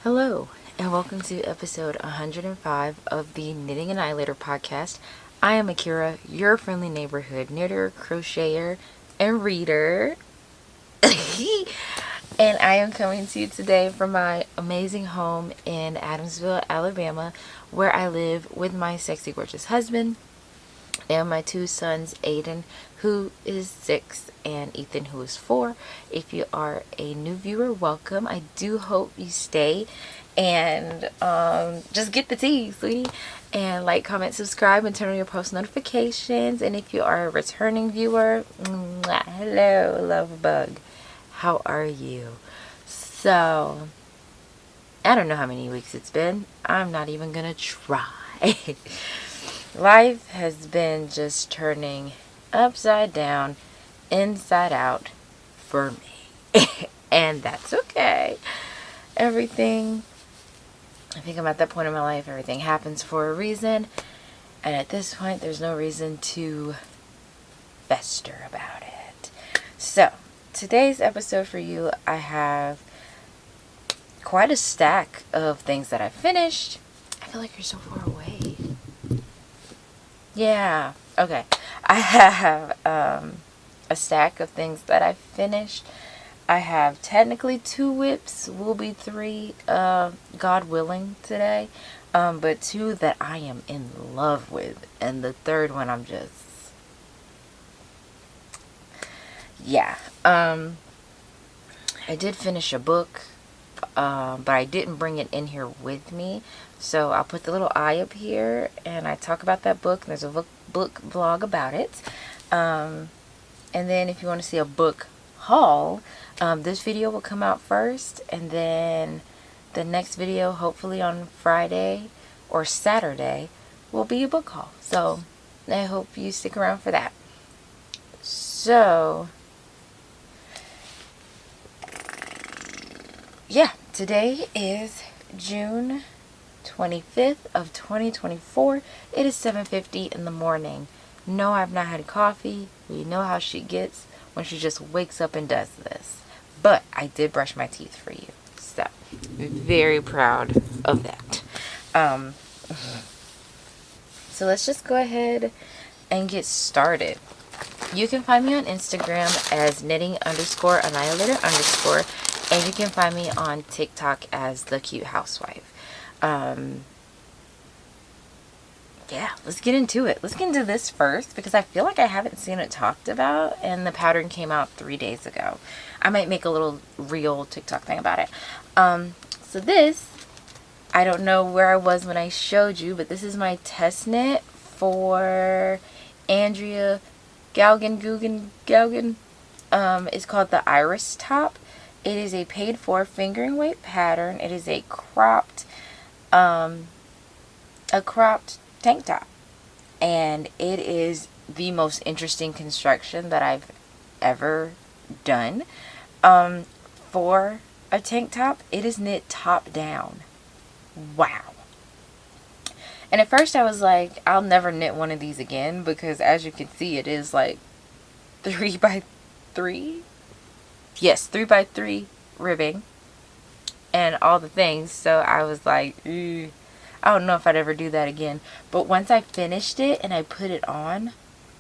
Hello, and welcome to episode 105 of the Knitting Annihilator podcast. I am Akira, your friendly neighborhood knitter, crocheter, and reader. And I am coming to you today from my amazing home in Adamsville, Alabama, where I live with my sexy, gorgeous husband and my two sons, Aiden, who is 6, and Ethan, who is 4. If you are a new viewer, welcome. I do hope you stay and just get the tea, sweetie. And like, comment, subscribe, and turn on your post notifications. And if you are a returning viewer, hello, love bug. How are you? So, I don't know how many weeks it's been. I'm not even gonna try. Life has been just turning upside down, inside out for me. And that's okay. I think I'm at that point in my life, everything happens for a reason. And at this point, there's no reason to fester about it. So, today's episode for you, I have quite a stack of things that I finished. I feel like you're so far away. Yeah, okay. I have a stack of things that I finished. I have technically 2 whips, will be 3, God willing, today. But 2 that I am in love with. And the 3rd one I'm just... Yeah. I did finish a book, but I didn't bring it in here with me. So I'll put the little eye up here, and I talk about that book. And there's a book vlog about it. And then if you want to see a book haul, this video will come out first, and then the next video, hopefully on Friday or Saturday, will be a book haul. So I hope you stick around for that. So yeah, today is June 25th of 2024. It is 7:50 in the morning. No, I've not had coffee. We know how she gets when she just wakes up and does this. But I did brush my teeth for you. So, very proud of that. So let's just go ahead and get started. You can find me on Instagram as knitting_annihilator_, and you can find me on TikTok as the cute housewife. Yeah, let's get into it. Let's get into this first, because I feel like I haven't seen it talked about, and the pattern came out 3 days ago. I might make a little real TikTok thing about it. So this, I don't know where I was when I showed you, but this is my test knit for Andrea Gaughan. It's called the Iris Top. It is a paid for fingering weight pattern. It is a cropped tank top, and it is the most interesting construction that I've ever done. For a tank top, it is knit top down. Wow. And at first I was like, I'll never knit one of these again, because as you can see, it is like 3x3. Yes, 3x3 ribbing and all the things. So I was like, I don't know if I'd ever do that again. But once I finished it and I put it on,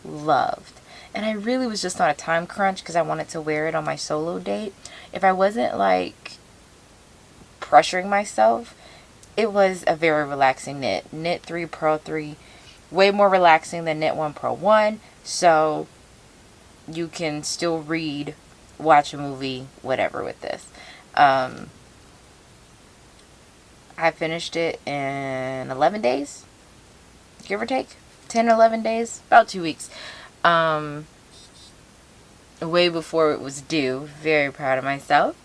loved. And I really was just on a time crunch because I wanted to wear it on my solo date. If I wasn't like pressuring myself, it was a very relaxing knit. Knit 3, purl 3. Way more relaxing than knit 1, purl 1. So you can still read, watch a movie, whatever with this. I finished it in 11 days, give or take. 10 or 11 days, about 2 weeks. Way before it was due. Very proud of myself.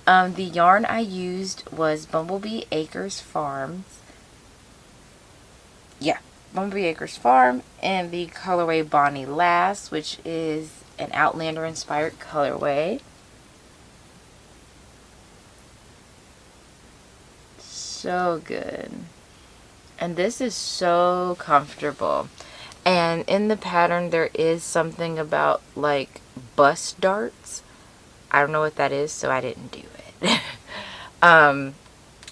The yarn I used was Bumblebee Acres Farms. Yeah, Bumblebee Acres Farm, and the colorway Bonnie Lass, which is an Outlander inspired colorway. So good. And this is so comfortable. And in the pattern there is something about like bus darts. I don't know what that is, so I didn't do it.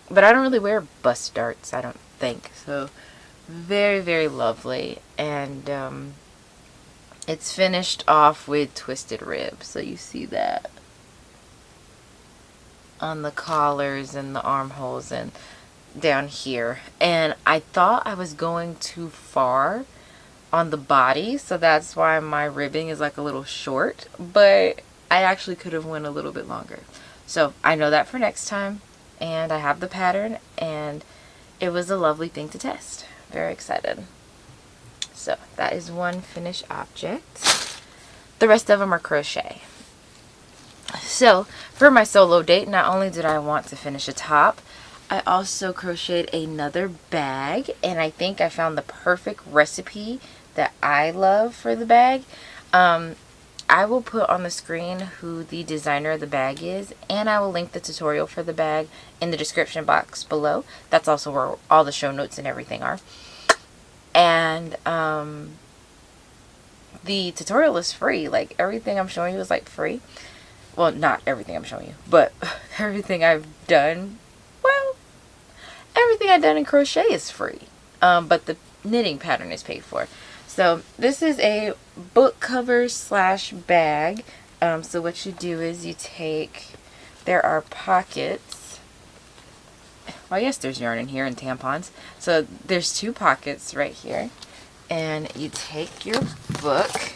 But I don't really wear bust darts, I don't think. So very, very lovely. And it's finished off with twisted ribs. So you see that on the collars and the armholes and down here. And I thought I was going too far on the body, so that's why my ribbing is like a little short, but I actually could have went a little bit longer. So I know that for next time, and I have the pattern, and it was a lovely thing to test. Very excited. So that is one finished object. The rest of them are crochet. So for my solo date, not only did I want to finish a top, I also crocheted another bag, and I think I found the perfect recipe that I love for the bag. I will put on the screen who the designer of the bag is, and I will link the tutorial for the bag in the description box below. That's also where all the show notes and everything are. And the tutorial is free. Like, everything I'm showing you is like free. Well, not everything I'm showing you, but everything I've done, well, everything I've done in crochet is free. But the knitting pattern is paid for. So this is a book cover slash bag. So what you do is you take, there are pockets. Well, I guess there's yarn in here and tampons. So there's 2 pockets right here. And you take your book.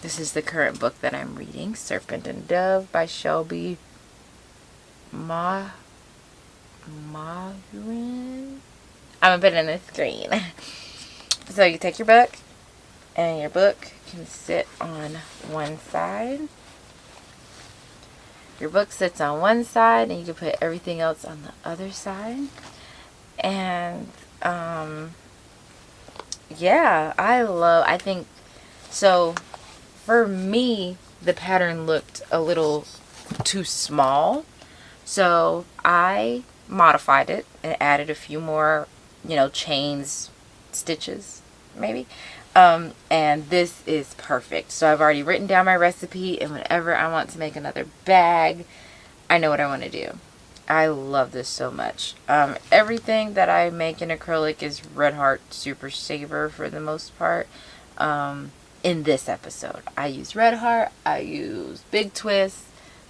This is the current book that I'm reading, Serpant and Dove by Shelby. Mahurin. I'm gonna put it on the screen. So you take your book, and your book can sit on one side. Your book sits on one side, and you can put everything else on the other side. And yeah, I think so. For me, the pattern looked a little too small, so I modified it and added a few more, you know, chains, stitches, maybe. And this is perfect. So I've already written down my recipe, and whenever I want to make another bag, I know what I want to do. I love this so much. Everything that I make in acrylic is Red Heart Super Saver for the most part. In this episode, I use Red Heart, I use Big Twist.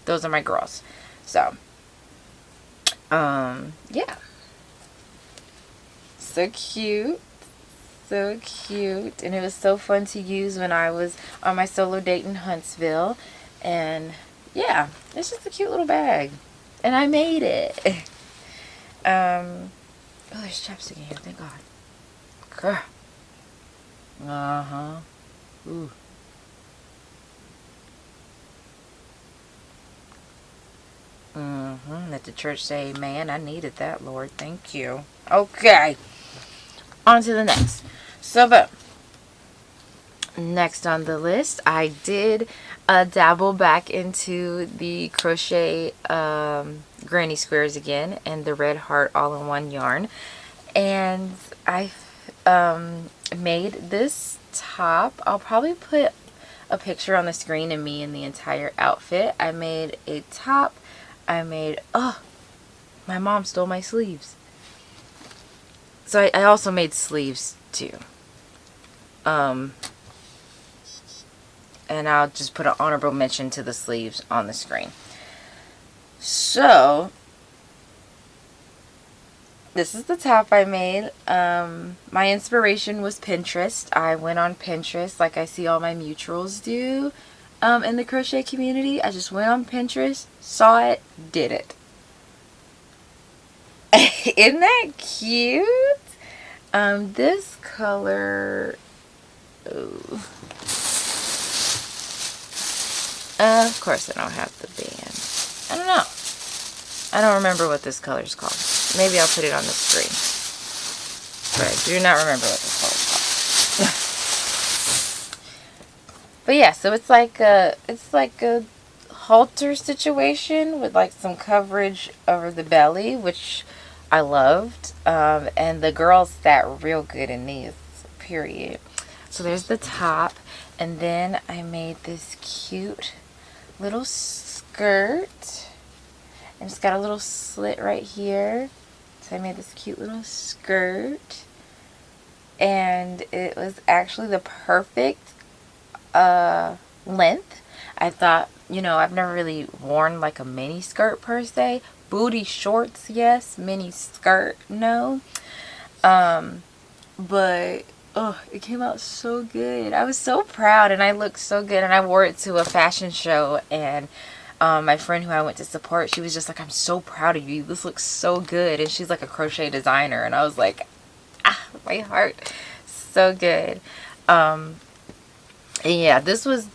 Those are my girls. So, yeah. So cute. So cute. And it was so fun to use when I was on my solo date in Huntsville. And yeah, it's just a cute little bag. And I made it. Oh, there's chapstick in here, thank God. Girl. Uh-huh. Ooh. Let the church say amen. I needed that, Lord. Thank you. Okay. On to the next. So, but next on the list, I did dabble back into the crochet granny squares again and the Red Heart all-in-one yarn. And I made this top. I'll probably put a picture on the screen of me in the entire outfit. I made a top. I made, oh, my mom stole my sleeves. So I also made sleeves too. And I'll just put an honorable mention to the sleeves on the screen. So this is the top I made. My inspiration was Pinterest. I went on Pinterest like I see all my mutuals do in the crochet community. I just went on Pinterest, saw it, did it. Isn't that cute? This color, oh. Of course I don't have the band. I don't know. I don't remember what this color is called. Maybe I'll put it on the screen. But I do not remember what this color is called. But yeah, so it's like a halter situation with like some coverage over the belly, which I loved. And the girls sat real good in these, period. So there's the top. And then I made this cute little skirt. And it's got a little slit right here. So I made this cute little skirt. And it was actually the perfect length. I thought, you know, I've never really worn like a mini skirt per se. Booty shorts, yes. Mini skirt, no. But oh, it came out so good. I was so proud, and I looked so good, and I wore it to a fashion show, and my friend who I went to support, she was just like, I'm so proud of you. This looks so good. And she's like a crochet designer, and I was like, ah, my heart. So good. And yeah, this was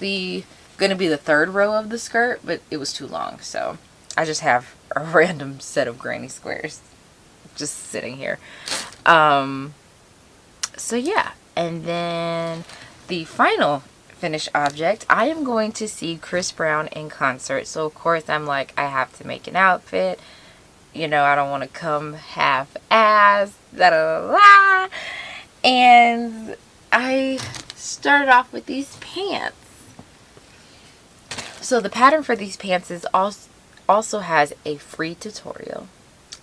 gonna be the third row of the skirt, but it was too long, so I just have a random set of granny squares just sitting here. So yeah, and then the final finished object, I am going to see Chris Brown in concert. So of course I'm like, I have to make an outfit. You know, I don't want to come half-ass, da-da-da-da. And I started off with these pants. So the pattern for these pants is also has a free tutorial.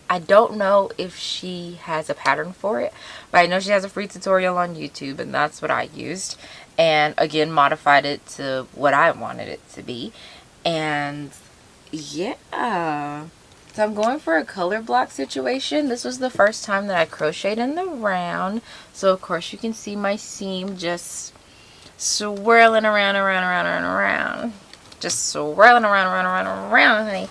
I don't know if she has a pattern for it, but I know she has a free tutorial on YouTube, and that's what I used. And again, modified it to what I wanted it to be. And yeah, so I'm going for a color block situation. This was the first time that I crocheted in the round. So of course you can see my seam just swirling around, just swirling around, honey.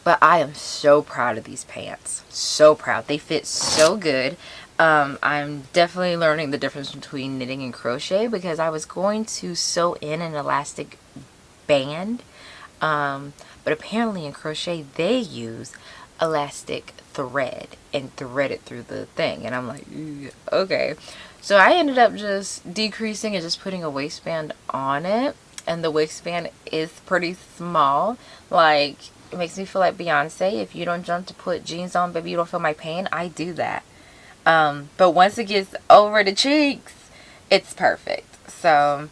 But I am so proud of these pants. So proud. They fit so good. I'm definitely learning the difference between knitting and crochet, because I was going to sew in an elastic band. But apparently in crochet they use elastic thread and thread it through the thing. And I'm like, okay. So I ended up just decreasing and just putting a waistband on it. And the waistband is pretty small. Like, it makes me feel like Beyonce. If you don't jump to put jeans on, baby, you don't feel my pain. I do that. But once it gets over the cheeks, it's perfect. So,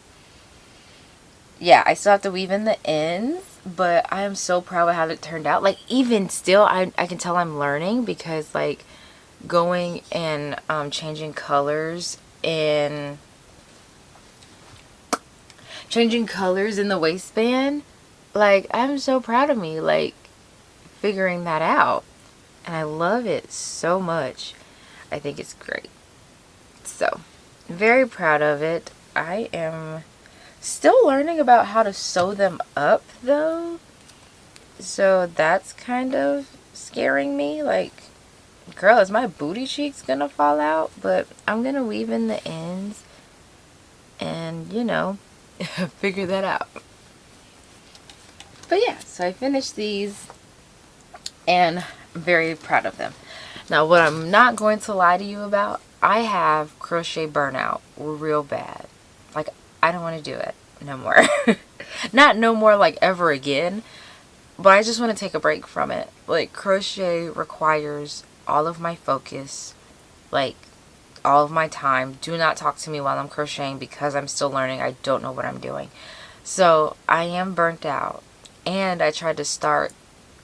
yeah, I still have to weave in the ends. But I am so proud of how it turned out. Like, even still, I can tell I'm learning, because, like, going and changing colors in the waistband, like, I'm so proud of me, like, figuring that out. And I love it so much. I think it's great. So, very proud of it. I am still learning about how to sew them up, though. So, that's kind of scaring me. Like, girl, is my booty cheeks gonna fall out? But I'm gonna weave in the ends and, you know, figure that out. But yeah, so I finished these and I'm very proud of them. Now, what I'm not going to lie to you about, I have crochet burnout real bad. Like, I don't want to do it no more. Not no more like ever again, but I just want to take a break from it. Like, crochet requires all of my focus, like all of my time. Do not talk to me while I'm crocheting, because I'm still learning. I don't know what I'm doing. So I am burnt out. And I tried to start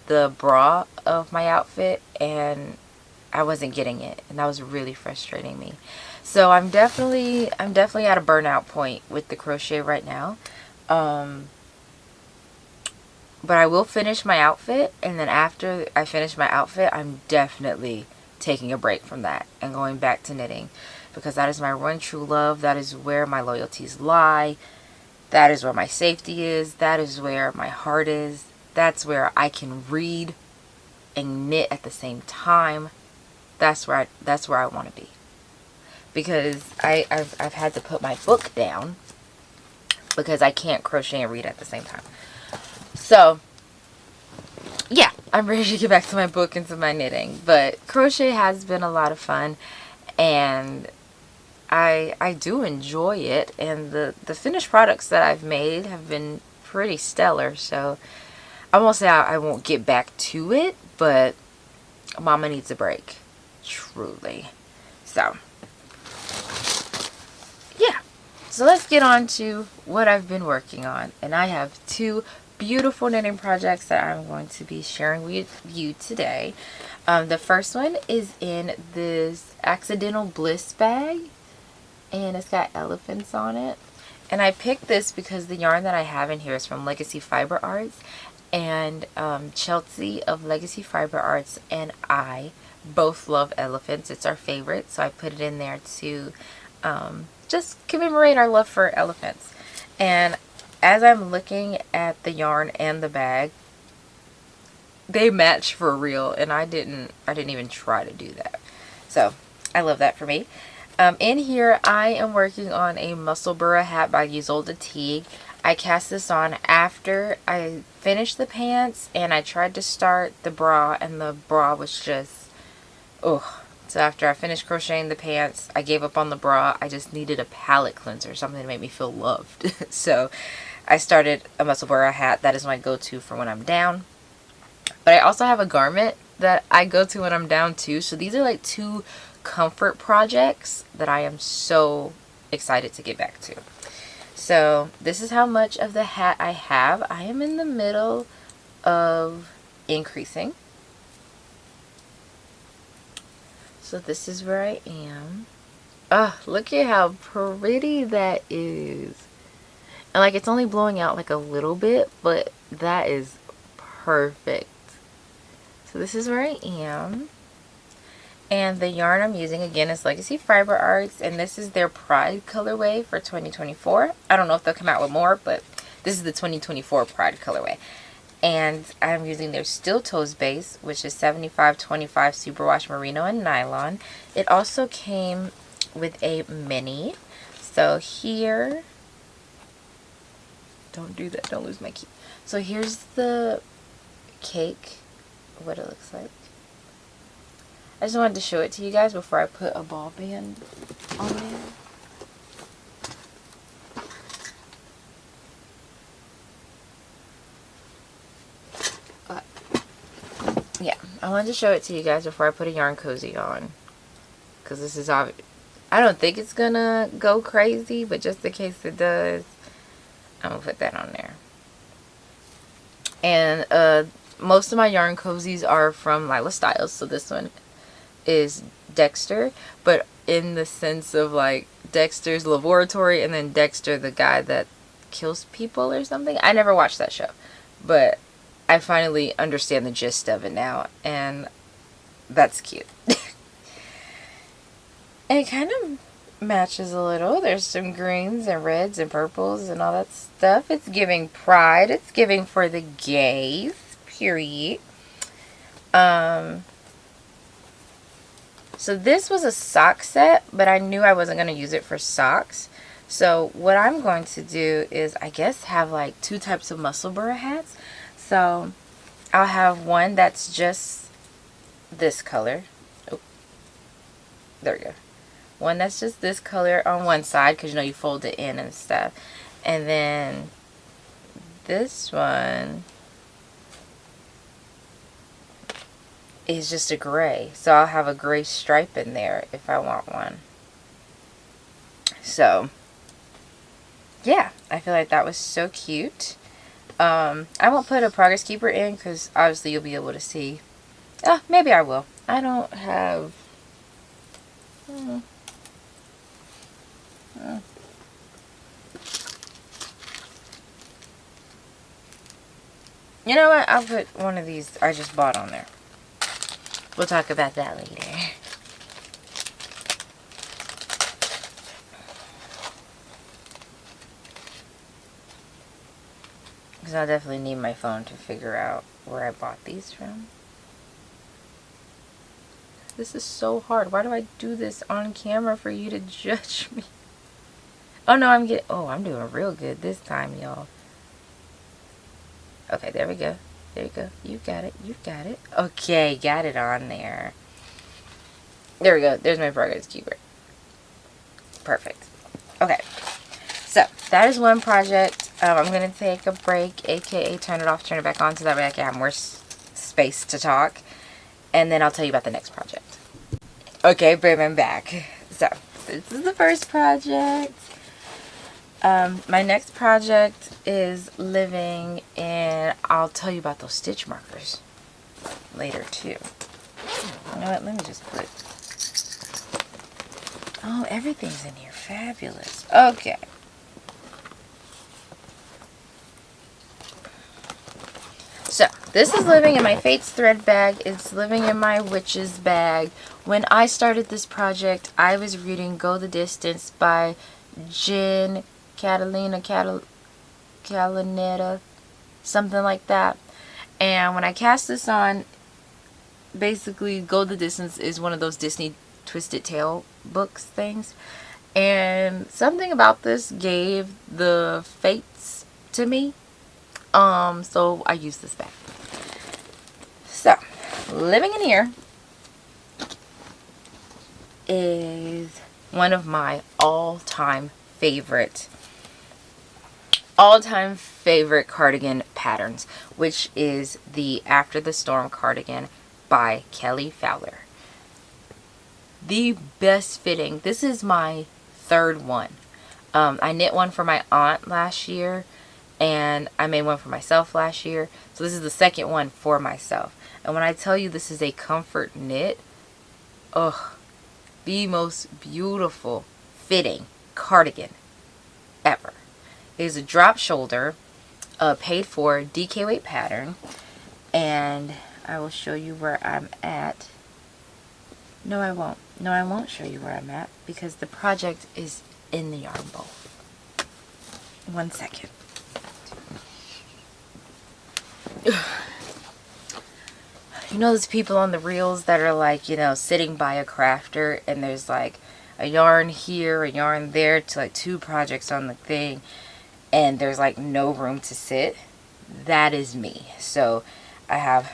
the bra of my outfit and I wasn't getting it, and that was really frustrating me. So I'm definitely at a burnout point with the crochet right now. But I will finish my outfit, and then after I finish my outfit, I'm definitely taking a break from that and going back to knitting, because that is my one true love. That is where my loyalties lie. That is where my safety is. That is where my heart is. That's where I can read and knit at the same time. That's where I want to be, because I've had to put my book down because I can't crochet and read at the same time. So yeah, I'm ready to get back to my book and to my knitting. But crochet has been a lot of fun, and I do enjoy it, and the finished products that I've made have been pretty stellar. So I won't say I won't get back to it, but mama needs a break, truly. So yeah, so let's get on to what I've been working on. And I have two beautiful knitting projects that I'm going to be sharing with you today. The first one is in this Accidental Bliss bag, and it's got elephants on it. And I picked this because the yarn that I have in here is from Legacy Fiber Arts, and Chelsea of Legacy Fiber Arts and I both love elephants. It's our favorite, so I put it in there to just commemorate our love for elephants. And as I'm looking at the yarn and the bag, they match for real, and I didn't even try to do that. So I love that for me. In here I am working on a Musselburgh hat by Ysolda Teague. I cast this on after I finished the pants, and I tried to start the bra, and the bra was just, ugh. So after I finished crocheting the pants, I gave up on the bra. I just needed a palette cleanser, something to make me feel loved. So I started a Musselburgh hat. That is my go-to for when I'm down. But I also have a garment that I go to when I'm down too. So these are like two comfort projects that I am so excited to get back to. So this is how much of the hat I have. I am in the middle of increasing. So this is where I am. Oh, look at how pretty that is. And like, it's only blowing out like a little bit, but that is perfect. So this is where I am. And the yarn I'm using again is Legacy Fiber Arts, and this is their Pride colorway for 2024. I don't know if they'll come out with more, but this is the 2024 Pride colorway. And I'm using their Steel Toes base, which is 75-25 superwash merino and nylon. It also came with a mini. So here, don't do that, don't lose my key. So here's the cake, what it looks like. I just wanted to show it to you guys before I put a ball band on there. Yeah, I wanted to show it to you guys before I put a yarn cozy on, because this is obvious. I don't think it's gonna go crazy, but just in case it does, I'm gonna put that on there. And most of my yarn cozies are from Lila Styles, so this one is Dexter, but in the sense of like Dexter's Laboratory and then Dexter the guy that kills people or something. I never watched that show, but I finally understand the gist of it now, and that's cute. And it kind of matches a little. There's some greens and reds and purples and all that stuff. It's giving pride. It's giving for the gays, period. So this was a sock set, but I knew I wasn't going to use it for socks. So what I'm going to do is, I guess, have like two types of Musselburgh hats. So I'll have one that's just this color. Oh, there we go. One that's just this color on one side, because you know you fold it in and stuff. And then this one is just a gray. So I'll have a gray stripe in there if I want one. So yeah, I feel like that was so cute. I won't put a progress keeper in because obviously you'll be able to see. Oh, maybe I will. I don't have... You know what? I'll put one of these I just bought on there. We'll talk about that later. Because I'll definitely need my phone to figure out where I bought these from. This is so hard. Why do I do this on camera for you to judge me? Oh no, I'm doing real good this time, y'all. Okay, there we go. There you go. You got it. You got it. Okay, got it on there. There we go. There's my progress keeper. Perfect. Okay. So, that is one project. I'm going to take a break, aka turn it off, turn it back on, so that way I can have more space to talk. And then I'll tell you about the next project. Okay, babe, I'm back. So, this is the first project. My next project is living in, I'll tell you about those stitch markers later too. You know what, let me just put, oh, everything's in here, fabulous. Okay. So, this is living in my Fates thread bag. It's living in my witches bag. When I started this project, I was reading Go the Distance by Jen Calonita, something like that. And when I cast this on, basically Go the Distance is one of those Disney Twisted Tail books things. And something about this gave the Fates to me. So I use this bag. So, living in here is one of my all-time favorite cardigan patterns, which is the After the Storm cardigan by Kelly Fowler. The best fitting. This is my third one. I knit one for my aunt last year, and I made one for myself last year. So this is the second one for myself. And when I tell you this is a comfort knit, the most beautiful fitting cardigan ever. It is a drop shoulder, paid for DK weight pattern. And I will show you where I'm at. No, I won't. No, I won't show you where I'm at because the project is in the yarn bowl. 1 second. You know those people on the reels that are like, you know, sitting by a crafter and there's like a yarn here, a yarn there to like 2 projects on the thing and there's like no room to sit? That is me. So I have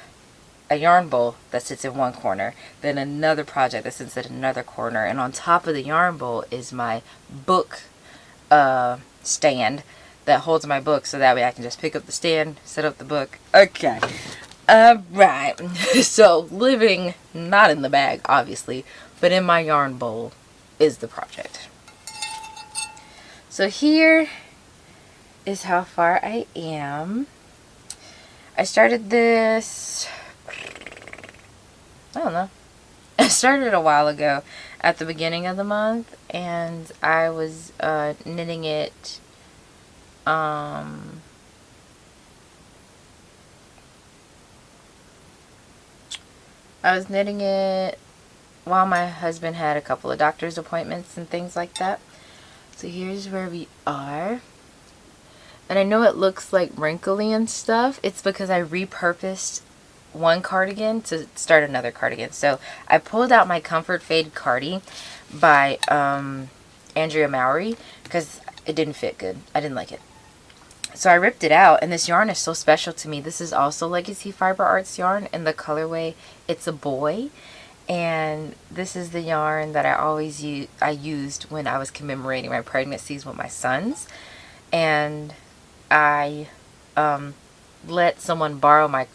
a yarn bowl that sits in one corner, then another project that sits in another corner, and on top of the yarn bowl is my book stand that holds my book, so that way I can just pick up the stand, set up the book. Okay. Alright. So, living not in the bag, obviously, but in my yarn bowl is the project. So here is how far I am. I started this, I don't know. I started a while ago at the beginning of the month, and I was knitting it I was knitting it while my husband had a couple of doctor's appointments and things like that. So here's where we are. And I know it looks like wrinkly and stuff. It's because I repurposed one cardigan to start another cardigan. So I pulled out my Comfort Fade Cardi by Andrea Mowry because it didn't fit good. I didn't like it. So I ripped it out, and this yarn is so special to me. This is also Legacy Fiber Arts yarn in the colorway It's a Boy. And this is the yarn that I used when I was commemorating my pregnancies with my sons. And I let someone borrow my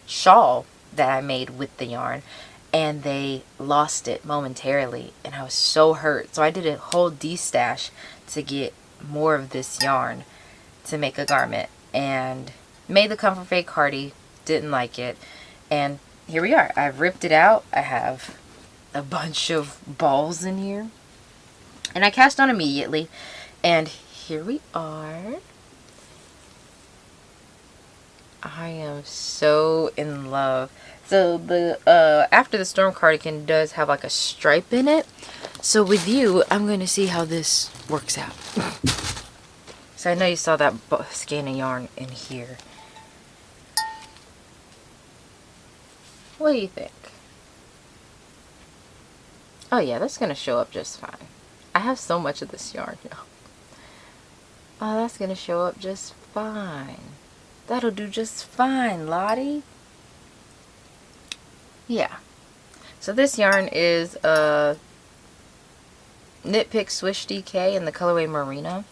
shawl that I made with the yarn, and they lost it momentarily, and I was so hurt. So I did a whole destash to get more of this yarn to make a garment, and made the Comfort Fade Cardi. Didn't like it, and here we are. I've ripped it out. I have a bunch of balls in here, and I cast on immediately, and here we are. I am so in love. So the After the Storm cardigan does have like a stripe in it. So with you, I'm going to see how this works out. So I know you saw that skein of yarn in here. What do you think? Oh yeah, that's going to show up just fine. I have so much of this yarn now. Oh, that's going to show up just fine. That'll do just fine, Lottie. Yeah. So this yarn is Knit Pick Swish DK in the colorway Marina.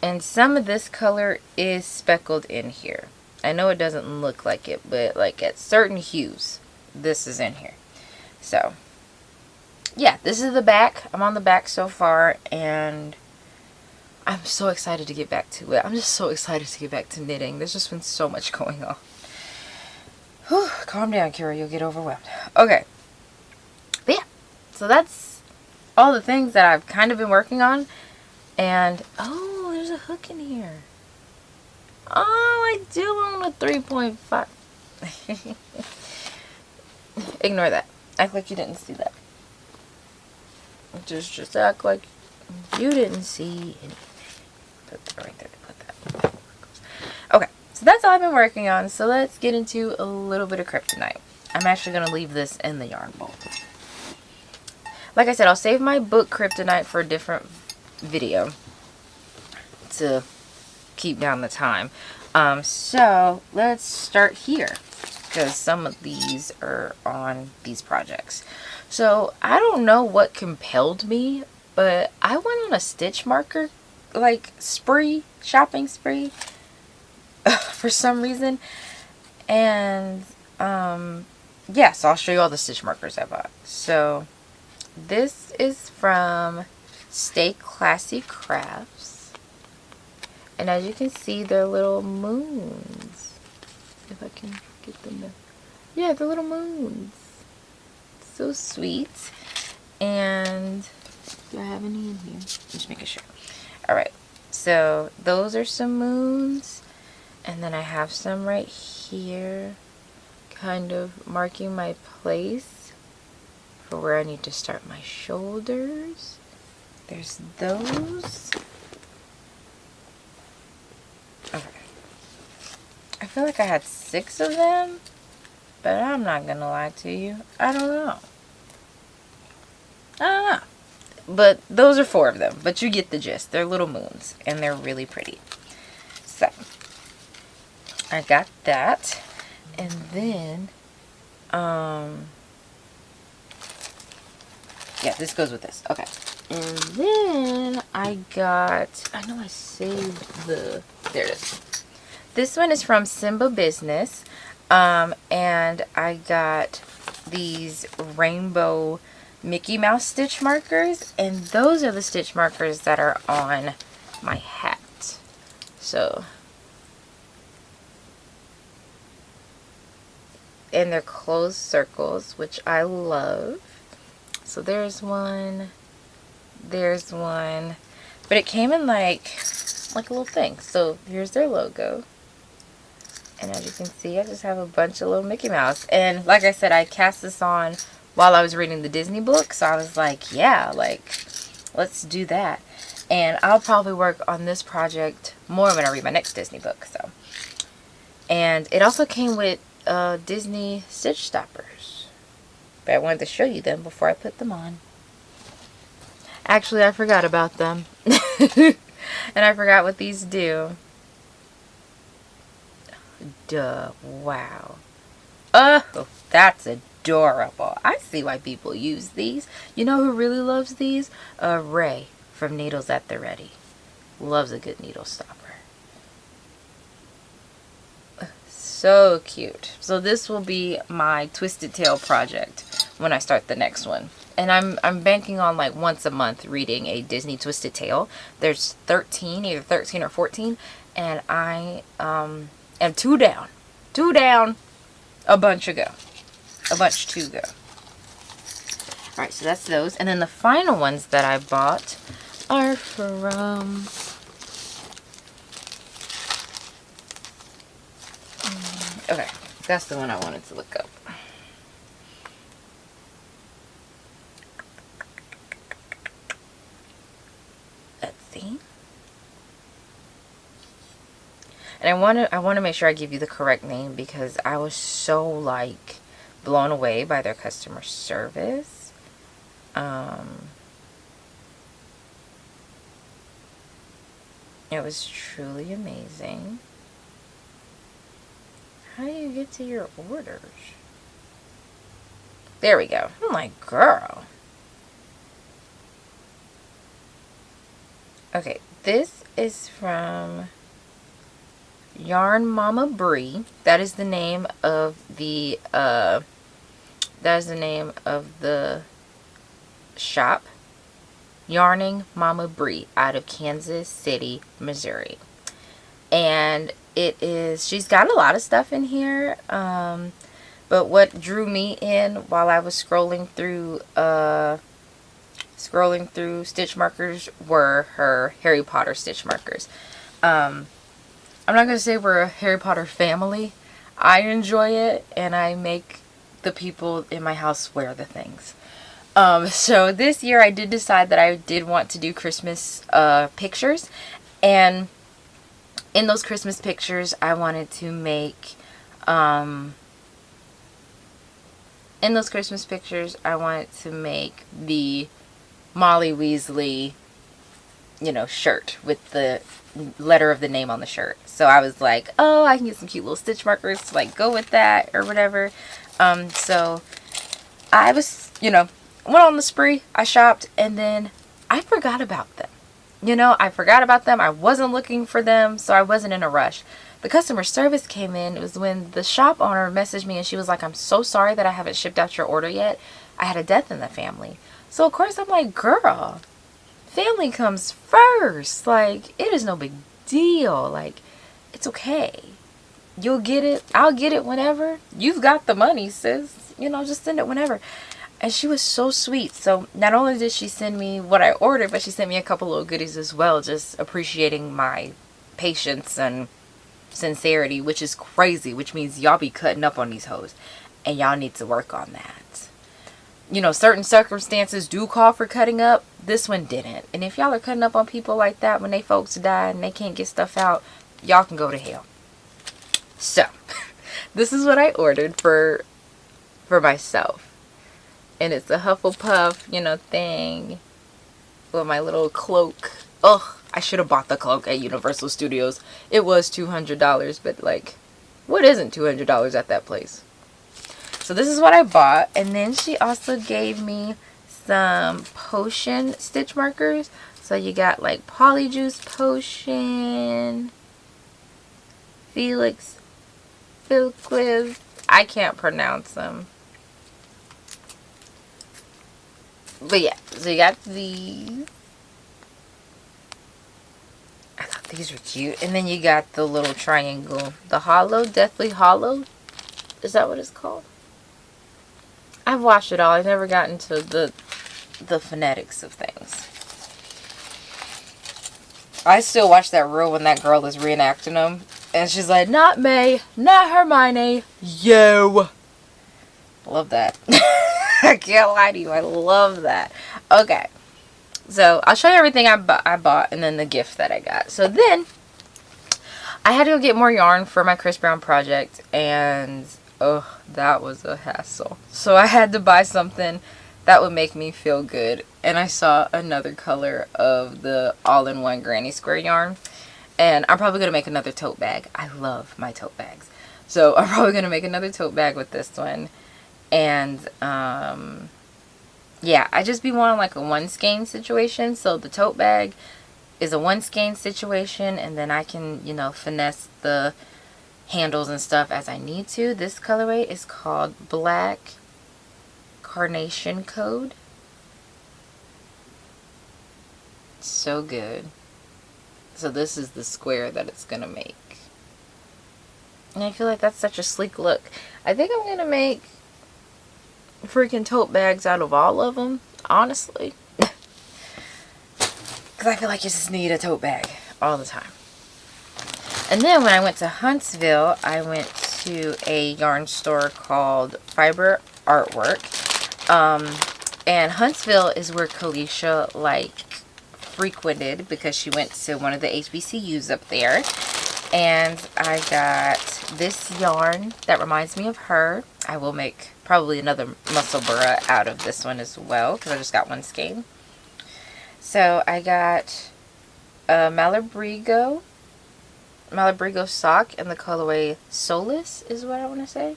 And some of this color is speckled in here. I know it doesn't look like it, but like at certain hues, this is in here. So, yeah, this is the back. I'm on the back so far, and I'm so excited to get back to it. I'm just so excited to get back to knitting. There's just been so much going on. Whew, calm down, Kira. You'll get overwhelmed. Okay. But yeah, so that's all the things that I've kind of been working on. And, oh, there's a hook in here. Oh, I do own a 3.5. Ignore that. Act like you didn't see that. Just act like you didn't see anything. Put that right there to put that. Okay, so that's all I've been working on. So let's get into a little bit of kryptonite. I'm actually going to leave this in the yarn bowl. Like I said, I'll save my book kryptonite for a different video to keep down the time. So let's start here, because some of these are on these projects. So I don't know what compelled me, but I went on a stitch marker like spree, shopping spree for some reason. And yeah, so I'll show you all the stitch markers I bought. So this is from Stay Classy Crafts, and as you can see, they're little moons. If I can get them to, yeah, they're little moons. So sweet. And do I have any in here? Just making sure. Alright, so those are some moons, and then I have some right here, kind of marking my place for where I need to start my shoulders. There's those. Okay. I feel like I had 6 of them, but I'm not gonna lie to you. I don't know. But those are 4 of them. But you get the gist. They're little moons, and they're really pretty. So I got that, and then yeah, this goes with this. Okay. And then I got, I know I saved the, there it is. This one is from Simba Business. And I got these rainbow Mickey Mouse stitch markers. And those are the stitch markers that are on my hat. So, and they're closed circles, which I love. So there's one, there's one, but it came in like a little thing. So here's their logo, and as you can see, I just have a bunch of little Mickey Mouse. And like I said, I cast this on while I was reading the Disney book, so I was like, yeah, like, let's do that. And I'll probably work on this project more when I read my next Disney book. So, and it also came with Disney stitch stoppers, but I wanted to show you them before I put them on. Actually, I forgot about them. And I forgot what these do. Duh. Wow. Oh, that's adorable. I see why people use these. You know who really loves these? Ray from Needles at the Ready. Loves a good needle stopper. So cute. So this will be my Twisted Tail project when I start the next one. And I'm banking on like once a month reading a Disney Twisted Tale. There's 13, either 13 or 14, and I am 2 down. 2 down, a bunch to go. A bunch to go. Alright, so that's those. And then the final ones that I bought are from okay, that's the one I wanted to look up. Let's see. And I want to make sure I give you the correct name, because I was so like blown away by their customer service. It was truly amazing. How do you get to your orders? There we go. I'm like, girl. Okay, this is from Yarn Mama Bre. That is the name of the shop, Yarning Mama Bre, out of Kansas City, Missouri. And she's got a lot of stuff in here. But what drew me in while I was scrolling through stitch markers were her Harry Potter stitch markers. I'm not going to say we're a Harry Potter family. I enjoy it, and I make the people in my house wear the things. So this year I did decide that I did want to do Christmas pictures, and in those Christmas pictures I wanted to make the Molly Weasley, shirt with the letter of the name on the shirt. So I was like, oh, I can get some cute little stitch markers to like go with that or whatever. So I was, went on the spree. I shopped, and then I forgot about them. I wasn't looking for them, so I wasn't in a rush. The customer service came in. It was when the shop owner messaged me, and she was like, I'm so sorry that I haven't shipped out your order yet. I had a death in the family. So of course I'm like, girl, family comes first. Like, it is no big deal. Like, it's okay. You'll get it. I'll get it whenever. You've got the money, sis. Just send it whenever. And she was so sweet. So not only did she send me what I ordered, but she sent me a couple little goodies as well, just appreciating my patience and sincerity, which is crazy, which means y'all be cutting up on these hoes, and y'all need to work on that. Certain circumstances do call for cutting up. This one didn't. And if y'all are cutting up on people like that when they folks die and they can't get stuff out, y'all can go to hell. So this is what I ordered for myself. And it's a Hufflepuff, thing with my little cloak. Ugh, I should have bought the cloak at Universal Studios. It was $200, but like, what isn't $200 at that place? So this is what I bought. And then she also gave me some potion stitch markers. So you got like Polyjuice Potion, Felix, Filquiz. I can't pronounce them. But yeah, so you got these. I thought these were cute. And then you got the little triangle. The hollow, Deathly Hollow. Is that what it's called? I've watched it all. I've never gotten to the phonetics of things. I still watch that reel when that girl is reenacting them. And she's like, not May, not Hermione, yo. Love that. I can't lie to you. I love that. Okay. So, I'll show you everything I bought and then the gift that I got. So, then, I had to go get more yarn for my Chris Brown project. And, oh, that was a hassle. So, I had to buy something that would make me feel good. And I saw another color of the all-in-one granny square yarn. And I'm probably going to make another tote bag. I love my tote bags. So, I'm probably going to make another tote bag with this one. And, yeah, I just be wanting like a one skein situation. So the tote bag is a one skein situation, and then I can, finesse the handles and stuff as I need to. This colorway is called Black Carnation Code. So good. So this is the square that it's gonna make. And I feel like that's such a sleek look. I think I'm gonna make freaking tote bags out of all of them, honestly. Because I feel like you just need a tote bag all the time. And then when I went to Huntsville, I went to a yarn store called Fiber Artwork. And Huntsville is where Kalisha frequented because she went to one of the HBCUs up there. And I got this yarn that reminds me of her. I will make probably another Musselburgh out of this one as well because I just got one skein. So I got a Malabrigo sock in the colorway Solace is what I want to say.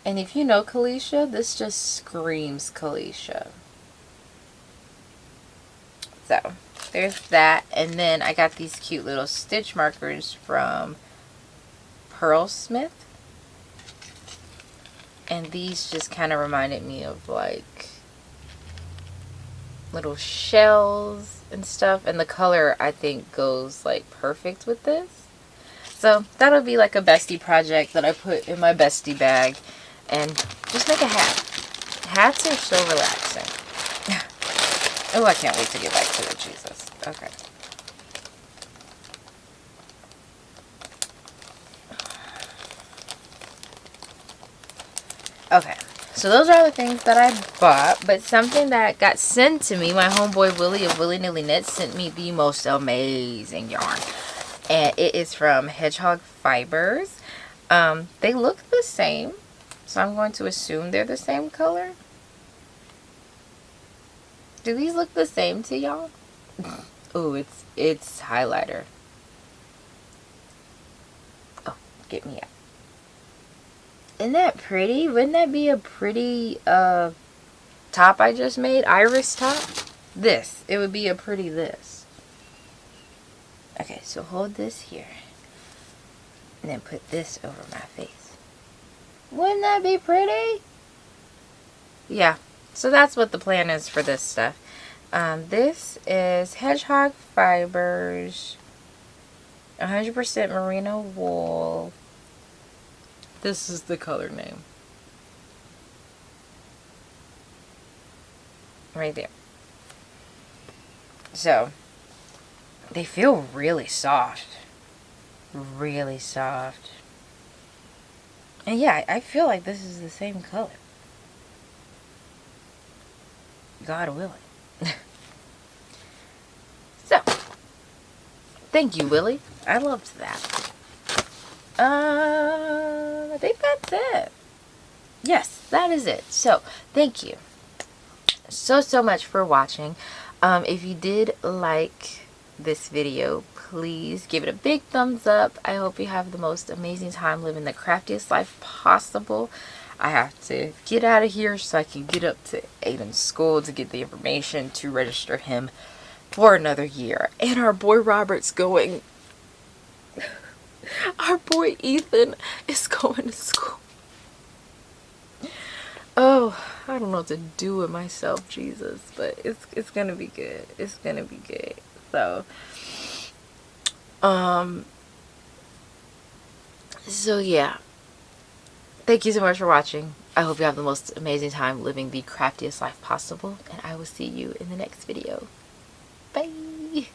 And if you know Kalisha, this just screams Kalisha. So there's that. And then I got these cute little stitch markers from Pearl Smith. And these just kind of reminded me of little shells and stuff, and the color I think goes like perfect with this. So that'll be like a bestie project that I put in my bestie bag, and just make a hat. Hats are so relaxing. Oh, I can't wait to get back to it, Jesus. Okay. Okay, so those are the things that I bought, but something that got sent to me, my homeboy Willie of WillieNillieKnits sent me the most amazing yarn. And it is from Hedgehog Fibers. They look the same, so I'm going to assume they're the same color. Do these look the same to y'all? Oh, it's highlighter. Oh, get me out. Isn't that pretty? Wouldn't that be a pretty top I just made? Iris top? This. It would be a pretty this. Okay, so hold this here. And then put this over my face. Wouldn't that be pretty? Yeah. So that's what the plan is for this stuff. This is Hedgehog Fibers. 100% merino wool. This is the color name. Right there. So, they feel really soft. Really soft. And yeah, I feel like this is the same color. God willing. So, thank you, Willie. I loved that. I think that's it. Yes, that is it. So, thank you so much for watching. If you did like this video, please give it a big thumbs up. I hope you have the most amazing time living the craftiest life possible. I have to get out of here so I can get up to Aiden's school to get the information to register him for another year. And our boy Robert's going. Our boy Ethan is going to school. Oh, I don't know what to do with myself, Jesus, but it's gonna be good. It's gonna be good. So, so yeah. Thank you so much for watching. I hope you have the most amazing time living the craftiest life possible, and I will see you in the next video. Bye.